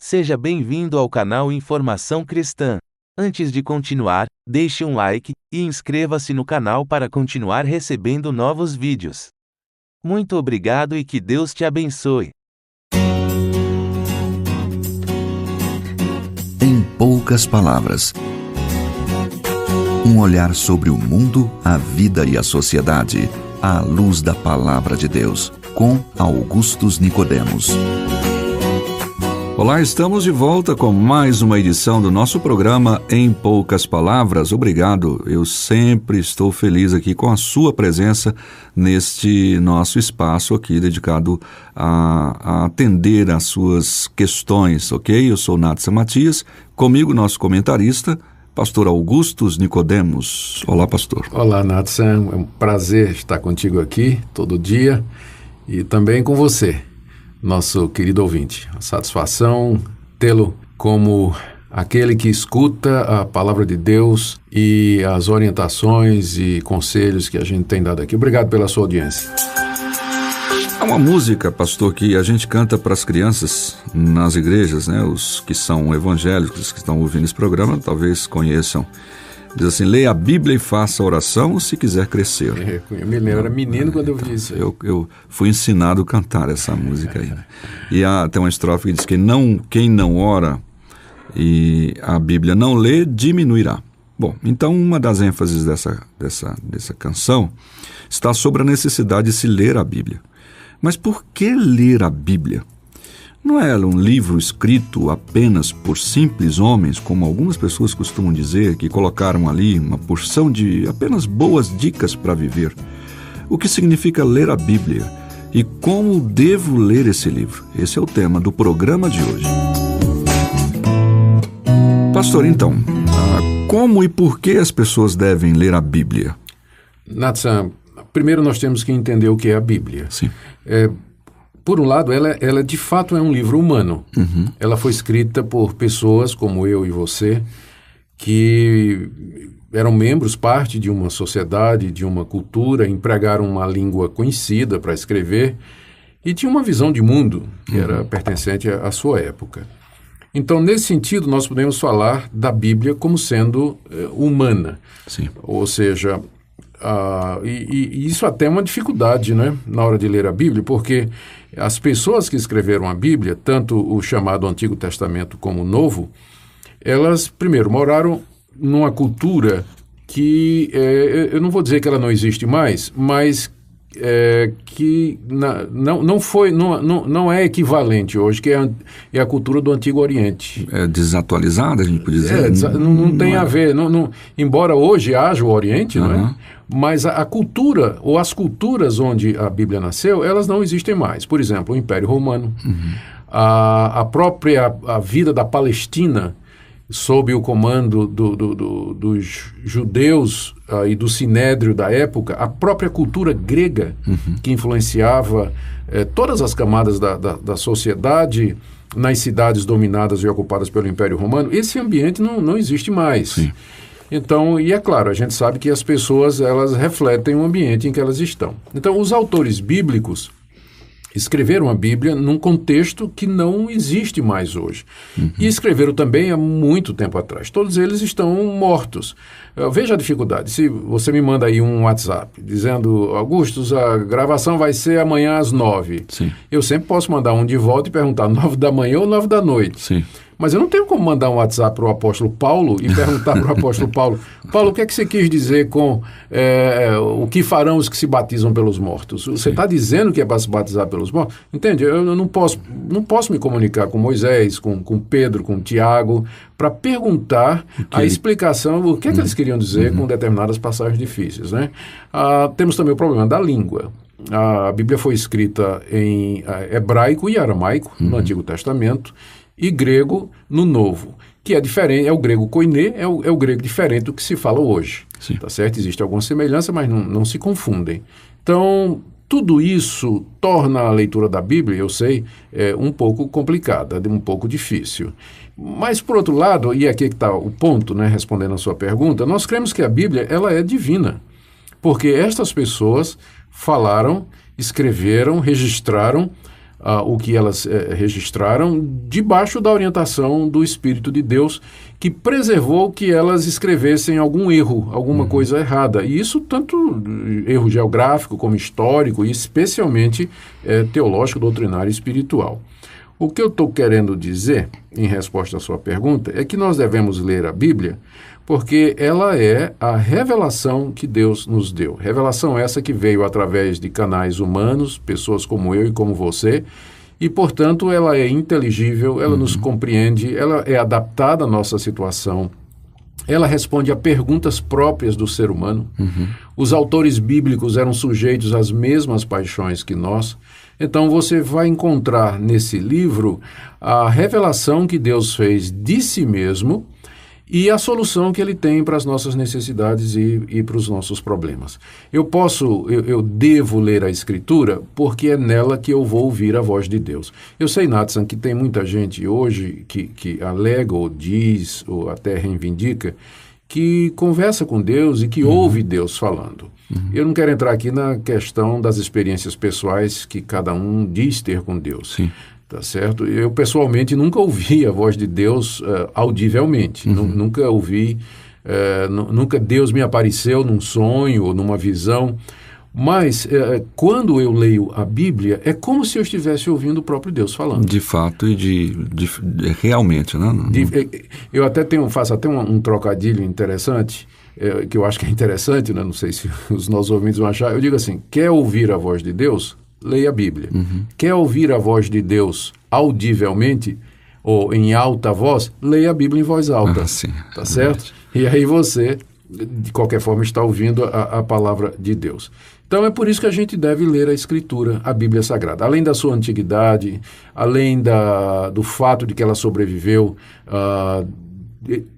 Seja bem-vindo ao canal Informação Cristã. Antes de continuar, deixe um like e inscreva-se no canal para continuar recebendo novos vídeos. Muito obrigado e que Deus te abençoe. Em poucas palavras. Um olhar sobre o mundo, a vida e a sociedade, à luz da Palavra de Deus, com Augustus Nicodemos. Olá, estamos de volta com mais uma edição do nosso programa Em Poucas Palavras. Obrigado, eu sempre estou feliz aqui com a sua presença neste nosso espaço aqui dedicado a atender às suas questões, ok? Eu sou Natsa Matias, comigo nosso comentarista, pastor Augustus Nicodemos. Olá, pastor. Olá, Natsa, é um prazer estar contigo aqui todo dia e também com você, nosso querido ouvinte. A satisfação tê-lo como aquele que escuta a palavra de Deus e as orientações e conselhos que a gente tem dado aqui. Obrigado pela sua audiência. Há uma música, pastor, que a gente canta para as crianças nas igrejas, né? Os que são evangélicos, que estão ouvindo esse programa, talvez conheçam. Diz assim: leia a Bíblia e faça oração se quiser crescer. Eu me lembro, era menino quando eu vi isso. Eu fui ensinado a cantar essa música aí. E tem uma estrofe que diz que quem não ora e a Bíblia não lê, diminuirá. Bom, então uma das ênfases dessa canção está sobre a necessidade de se ler a Bíblia. Mas por que ler a Bíblia? Não é ela um livro escrito apenas por simples homens, como algumas pessoas costumam dizer, que colocaram ali uma porção de apenas boas dicas para viver. O que significa ler a Bíblia? E como devo ler esse livro? Esse é o tema do programa de hoje. Pastor, então, como e por que as pessoas devem ler a Bíblia? Natsan, primeiro nós temos que entender o que é a Bíblia. Sim. Por um lado, ela de fato é um livro humano. Uhum. Ela foi escrita por pessoas como eu e você, que eram membros, parte de uma sociedade, de uma cultura, empregaram uma língua conhecida para escrever e tinha uma visão de mundo que era pertencente à sua época. Então, nesse sentido, nós podemos falar da Bíblia como sendo humana. Sim. Ou seja, e isso até é uma dificuldade, né, na hora de ler a Bíblia, porque as pessoas que escreveram a Bíblia, tanto o chamado Antigo Testamento como o Novo, elas, primeiro, moraram numa cultura que, eu não vou dizer que ela não existe mais, mas que não é equivalente hoje, que é a cultura do Antigo Oriente. É desatualizada, a gente pode dizer? Não tem a ver, embora hoje haja o Oriente, não é? Mas a cultura, ou as culturas onde a Bíblia nasceu, elas não existem mais. Por exemplo, o Império Romano, a própria vida da Palestina, sob o comando dos judeus e do sinédrio da época, a própria cultura grega, que influenciava todas as camadas da sociedade nas cidades dominadas e ocupadas pelo Império Romano, esse ambiente não existe mais. Sim. Então, e é claro, a gente sabe que as pessoas, elas refletem o ambiente em que elas estão. Então, os autores bíblicos escreveram a Bíblia num contexto que não existe mais hoje. E escreveram também há muito tempo atrás. Todos eles estão mortos. Veja a dificuldade. Se você me manda aí um WhatsApp dizendo: Augustus, a gravação vai ser amanhã às 9. Sim. Eu sempre posso mandar um de volta e perguntar 9 da manhã ou 9 da noite. Sim. Mas eu não tenho como mandar um WhatsApp para o apóstolo Paulo e perguntar para o apóstolo Paulo: Paulo, o que é que você quis dizer com o que farão os que se batizam pelos mortos? Você está dizendo que é para se batizar pelos mortos? Entende? Eu não posso me comunicar com Moisés, com Pedro, com Tiago, para perguntar a explicação, o que é que eles queriam dizer com determinadas passagens difíceis, né? Temos também o problema da língua. A Bíblia foi escrita em hebraico e aramaico, no Antigo Testamento, e grego no Novo, que é diferente, é o grego koiné, é o grego diferente do que se fala hoje. Sim. Tá certo? Existe alguma semelhança, mas não se confundem. Então, tudo isso torna a leitura da Bíblia, eu sei, um pouco complicada, um pouco difícil. Mas, por outro lado, e aqui que está o ponto, né, respondendo a sua pergunta, nós cremos que a Bíblia ela é divina, porque estas pessoas falaram, escreveram, registraram o que elas registraram, debaixo da orientação do Espírito de Deus, que preservou que elas escrevessem algum erro, alguma coisa errada. E isso tanto erro geográfico como histórico e especialmente teológico, doutrinário e espiritual. O que eu estou querendo dizer, em resposta à sua pergunta, é que nós devemos ler a Bíblia porque ela é a revelação que Deus nos deu. Revelação essa que veio através de canais humanos, pessoas como eu e como você, e, portanto, ela é inteligível, ela nos compreende, ela é adaptada à nossa situação, ela responde a perguntas próprias do ser humano. Os autores bíblicos eram sujeitos às mesmas paixões que nós. Então, você vai encontrar nesse livro a revelação que Deus fez de si mesmo e a solução que ele tem para as nossas necessidades e para os nossos problemas. Eu devo ler a Escritura porque é nela que eu vou ouvir a voz de Deus. Eu sei, Nathan, que tem muita gente hoje que alega ou diz ou até reivindica que conversa com Deus e que ouve Deus falando. Eu não quero entrar aqui na questão das experiências pessoais que cada um diz ter com Deus. Sim. Tá certo? Eu, pessoalmente, nunca ouvi a voz de Deus audivelmente. Nunca ouvi, nunca Deus me apareceu num sonho ou numa visão. Mas, quando eu leio a Bíblia, é como se eu estivesse ouvindo o próprio Deus falando. De fato e realmente, né? Eu até faço até um trocadilho interessante, que eu acho que é interessante, né? Não sei se os nossos ouvintes vão achar. Eu digo assim, quer ouvir a voz de Deus? Leia a Bíblia. Quer ouvir a voz de Deus audivelmente ou em alta voz? Leia a Bíblia em voz alta. Sim, tá certo? E aí você, de qualquer forma, está ouvindo a palavra de Deus. Então é por isso que a gente deve ler a Escritura, a Bíblia Sagrada. Além da sua antiguidade, além do fato de que ela sobreviveu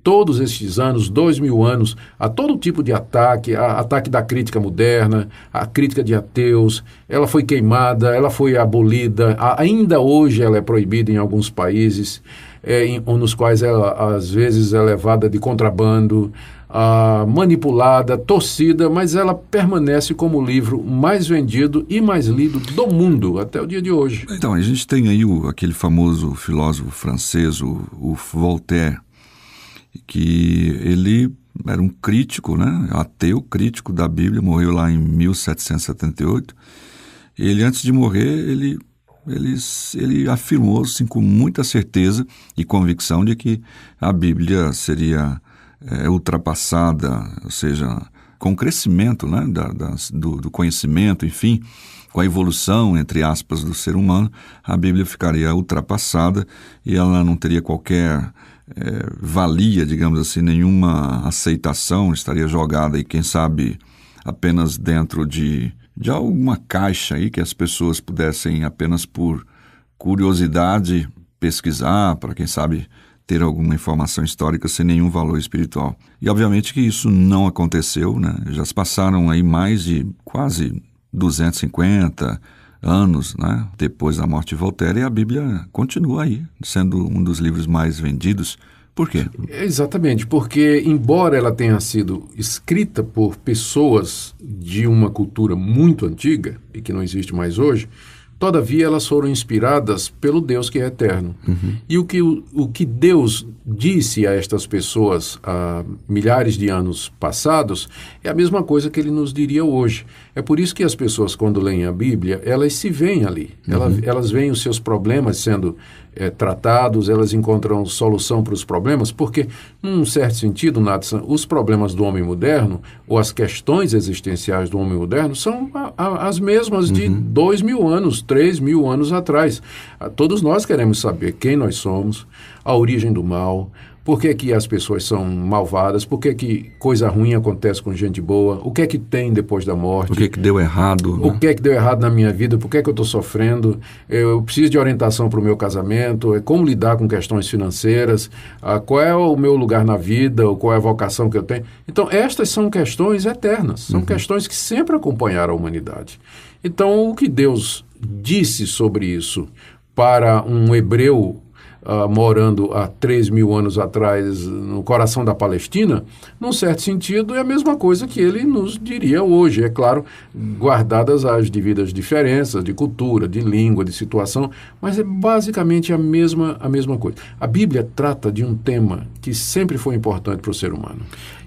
todos estes anos, 2000 anos, a todo tipo de ataque, ataque da crítica moderna, a crítica de ateus, ela foi queimada, ela foi abolida, ainda hoje ela é proibida em alguns países, nos quais ela, às vezes, é levada de contrabando, manipulada, torcida, mas ela permanece como o livro mais vendido e mais lido do mundo até o dia de hoje. Então, a gente tem aí aquele famoso filósofo francês, o Voltaire, que ele era um crítico, né, ateu, crítico da Bíblia, morreu lá em 1778. Ele, antes de morrer, ele afirmou assim, com muita certeza e convicção de que a Bíblia seria ultrapassada, ou seja, com o crescimento, né, do conhecimento, enfim, com a evolução, entre aspas, do ser humano, a Bíblia ficaria ultrapassada e ela não teria qualquer valia, digamos assim, nenhuma aceitação, estaria jogada aí, quem sabe, apenas dentro de alguma caixa aí que as pessoas pudessem apenas por curiosidade pesquisar, para quem sabe ter alguma informação histórica sem nenhum valor espiritual. E obviamente que isso não aconteceu, né? Já se passaram aí mais de quase 250 anos, né, depois da morte de Voltaire, e a Bíblia continua aí, sendo um dos livros mais vendidos. Por quê? Exatamente, porque embora ela tenha sido escrita por pessoas de uma cultura muito antiga e que não existe mais hoje, todavia elas foram inspiradas pelo Deus que é eterno. E o que Deus disse a estas pessoas há milhares de anos passados é a mesma coisa que ele nos diria hoje. É por isso que as pessoas, quando leem a Bíblia, elas se veem ali. Elas veem os seus problemas sendo tratados, elas encontram solução para os problemas, porque, num certo sentido, Nathan, os problemas do homem moderno, ou as questões existenciais do homem moderno, são as mesmas de 2000 anos, 3000 anos atrás. Todos nós queremos saber quem nós somos, a origem do mal, por que que as pessoas são malvadas, por que que coisa ruim acontece com gente boa, o que é que tem depois da morte. O que é que deu errado. O que é que deu errado na minha vida, por que é que eu estou sofrendo, eu preciso de orientação para o meu casamento, como lidar com questões financeiras, qual é o meu lugar na vida, ou qual é a vocação que eu tenho. Então, estas são questões eternas, são questões que sempre acompanharam a humanidade. Então, o que Deus disse sobre isso para um hebreu morando há 3.000 anos atrás no coração da Palestina, num certo sentido é a mesma coisa que ele nos diria hoje. É claro, guardadas as devidas diferenças de cultura, de língua, de situação, mas é basicamente a mesma coisa. A Bíblia trata de um tema que sempre foi importante para o ser humano,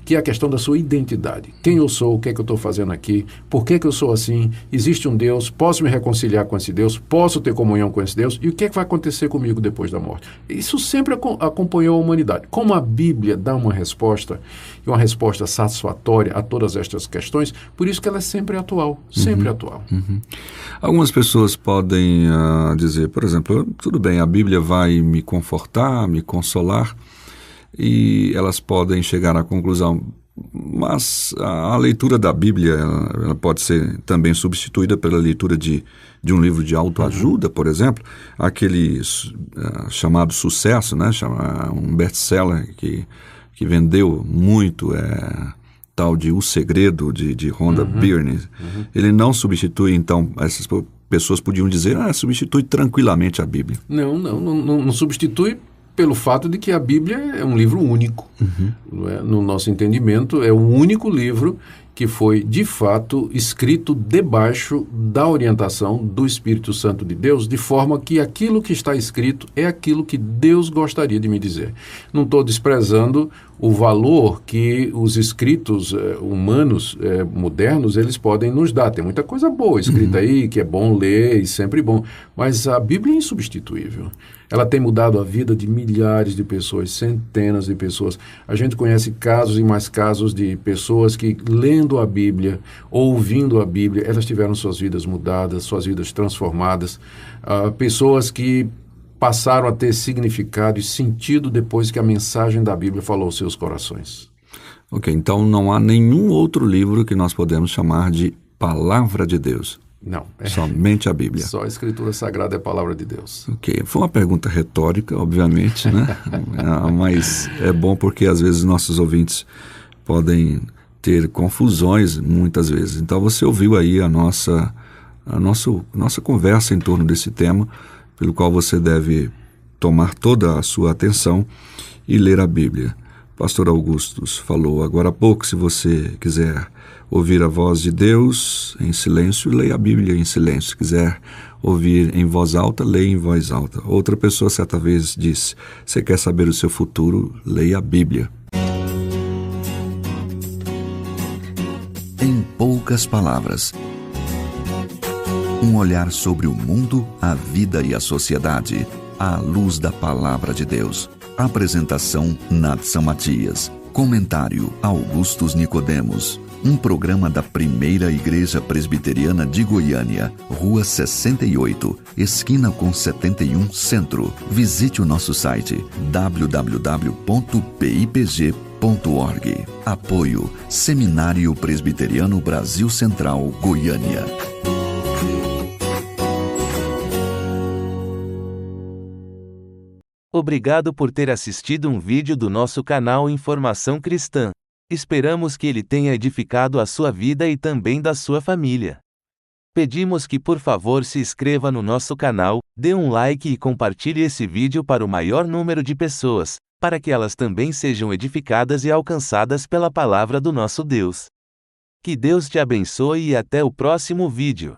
que é a questão da sua identidade. Quem eu sou, o que é que eu estou fazendo aqui, por que eu sou assim, existe um Deus, posso me reconciliar com esse Deus, posso ter comunhão com esse Deus, e o que é que vai acontecer comigo depois da morte? Isso sempre acompanhou a humanidade. Como a Bíblia dá uma resposta, e uma resposta satisfatória a todas estas questões, por isso que ela é sempre atual, sempre atual. Algumas pessoas podem dizer, por exemplo, tudo bem, a Bíblia vai me confortar, me consolar, e elas podem chegar à conclusão, mas a leitura da Bíblia ela pode ser também substituída pela leitura de um livro de autoajuda, por exemplo, aquele chamado sucesso, né, um best-seller que vendeu muito, tal de O Segredo, de Rhonda Byrne. Ele não substitui, então, essas pessoas podiam dizer, substitui tranquilamente a Bíblia. Não substitui, pelo fato de que a Bíblia é um livro único. Não é? No nosso entendimento, é o único livro que foi, de fato, escrito debaixo da orientação do Espírito Santo de Deus, de forma que aquilo que está escrito é aquilo que Deus gostaria de me dizer. Não estou desprezando o valor que os escritos humanos modernos eles podem nos dar. Tem muita coisa boa escrita aí, que é bom ler e sempre bom, mas a Bíblia é insubstituível. Ela tem mudado a vida de milhares de pessoas, centenas de pessoas. A gente conhece casos e mais casos de pessoas que, lendo a Bíblia, ouvindo a Bíblia, elas tiveram suas vidas mudadas, suas vidas transformadas. Pessoas que passaram a ter significado e sentido depois que a mensagem da Bíblia falou aos seus corações. Ok, então não há nenhum outro livro que nós podemos chamar de Palavra de Deus. Não. Somente a Bíblia. Só a Escritura Sagrada é a Palavra de Deus. Ok, foi uma pergunta retórica, obviamente, né? Mas é bom porque às vezes nossos ouvintes podem ter confusões muitas vezes. Então você ouviu aí a nossa conversa em torno desse tema, pelo qual você deve tomar toda a sua atenção e ler a Bíblia. Pastor Augustus falou agora há pouco, se você quiser ouvir a voz de Deus em silêncio, leia a Bíblia em silêncio. Se quiser ouvir em voz alta, leia em voz alta. Outra pessoa certa vez disse, você quer saber o seu futuro, leia a Bíblia. Em poucas palavras, um olhar sobre o mundo, a vida e a sociedade, à luz da Palavra de Deus. Apresentação, Nadson Matias. Comentário, Augustus Nicodemos. Um programa da Primeira Igreja Presbiteriana de Goiânia, Rua 68, esquina com 71, Centro. Visite o nosso site www.pipg.org. Apoio, Seminário Presbiteriano Brasil Central, Goiânia. Obrigado por ter assistido um vídeo do nosso canal Informação Cristã. Esperamos que ele tenha edificado a sua vida e também da sua família. Pedimos que por favor se inscreva no nosso canal, dê um like e compartilhe esse vídeo para o maior número de pessoas, para que elas também sejam edificadas e alcançadas pela palavra do nosso Deus. Que Deus te abençoe e até o próximo vídeo.